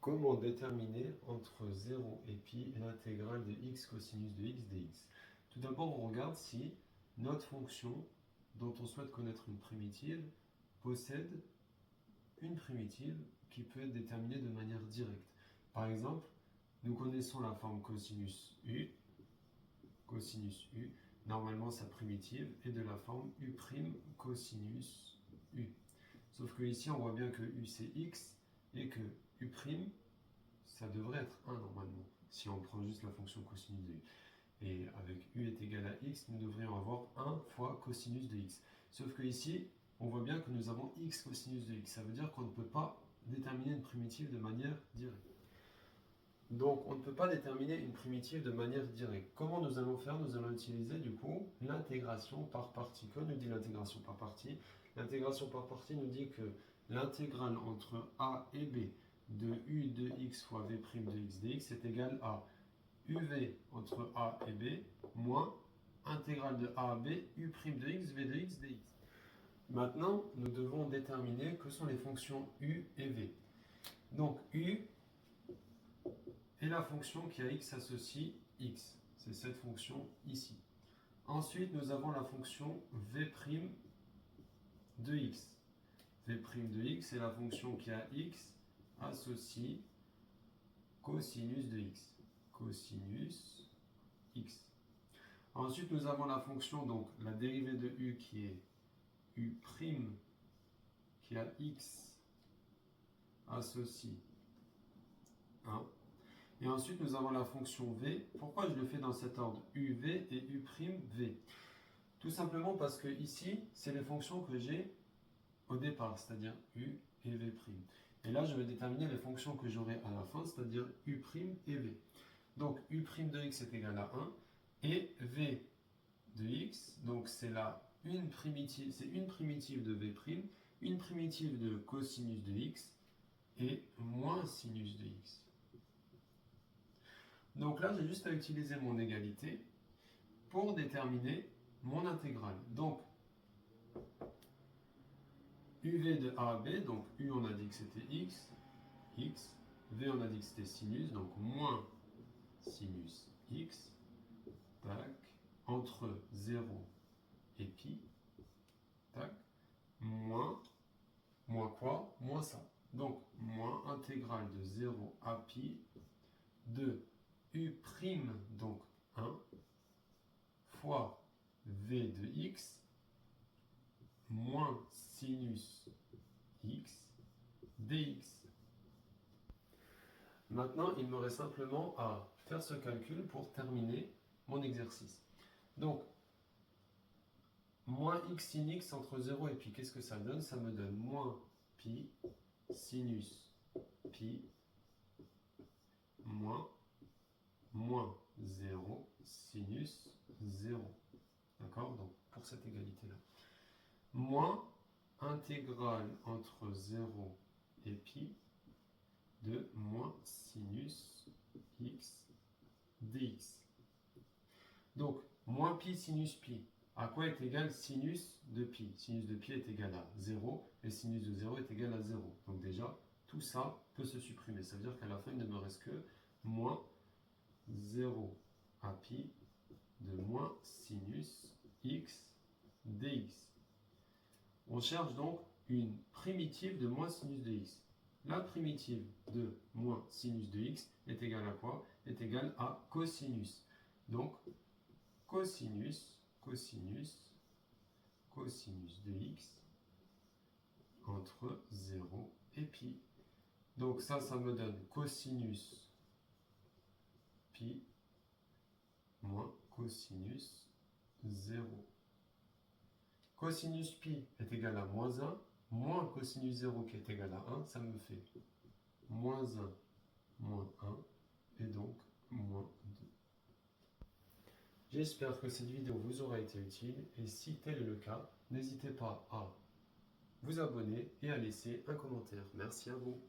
Comment déterminer entre 0 et pi l'intégrale de x cosinus de x dx? Tout d'abord, on regarde si notre fonction dont on souhaite connaître une primitive possède une primitive qui peut être déterminée de manière directe. Par exemple, nous connaissons la forme cosinus u. Cosinus u, normalement sa primitive est de la forme u' cosinus u. Sauf que ici, on voit bien que u c'est x et que u', ça devrait être 1 normalement, si on prend juste la fonction cosinus de u. Et avec u est égal à x, nous devrions avoir 1 fois cosinus de x. Sauf que ici, on voit bien que nous avons x cosinus de x. Ça veut dire qu'on ne peut pas déterminer une primitive de manière directe. Donc, on ne peut pas déterminer une primitive de manière directe. Comment nous allons faire? Nous allons utiliser du coup l'intégration par partie. Que nous dit l'intégration par partie? L'intégration par partie nous dit que l'intégrale entre a et b de u de x fois v' de x dx est égale à uv entre a et b moins intégrale de a à b u' de x v de x dx. Maintenant, nous devons déterminer que sont les fonctions u et v. Donc, u est la fonction qui a x associe x. C'est cette fonction ici. Ensuite, nous avons la fonction v' de x. v' de x est la fonction qui a x associe cosinus de x. Cosinus x. Ensuite, nous avons la fonction, donc la dérivée de u qui est u' qui a x associe 1. Et ensuite, nous avons la fonction v. Pourquoi je le fais dans cet ordre? uv et u'v. Tout simplement parce que ici, c'est les fonctions que j'ai au départ, c'est-à-dire u et v'. Et là, je vais déterminer les fonctions que j'aurai à la fin, c'est-à-dire u' et v. Donc, u' de x est égal à 1 et v de x, donc c'est une primitive de v', une primitive de cosinus de x et moins sinus de x. Donc là, j'ai juste à utiliser mon égalité pour déterminer mon intégrale. Donc, uv de a à b, donc u on a dit que c'était x, x, v on a dit que c'était sinus, donc moins sinus x, tac, entre 0 et pi, tac, moins quoi? Moins ça. Donc, moins intégrale de 0 à pi de u', donc 1, fois v de x, moins sinus x dx. Maintenant, il me reste simplement à faire ce calcul pour terminer mon exercice. Donc, moins x sin x entre 0 et pi, qu'est-ce que ça donne? Ça me donne moins pi sinus pi moins 0 sinus 0. D'accord? Donc, pour cette égalité-là. Moins intégrale entre 0 et pi de moins sinus x dx. Donc, moins pi sinus pi. À quoi est égal sinus de pi? Sinus de pi est égal à 0 et sinus de 0 est égal à 0. Donc déjà, tout ça peut se supprimer. Ça veut dire qu'à la fin, il ne me reste que moins 0 à pi de moins sinus x dx. On cherche donc une primitive de moins sinus de x. La primitive de moins sinus de x est égale à quoi? Est égale à cosinus. Donc, cosinus de x entre 0 et pi. Donc ça me donne cosinus pi moins cosinus 0. Cosinus pi est égal à moins 1, moins cosinus 0 qui est égal à 1, ça me fait moins 1, moins 1, et donc moins 2. J'espère que cette vidéo vous aura été utile, et si tel est le cas, n'hésitez pas à vous abonner et à laisser un commentaire. Merci à vous.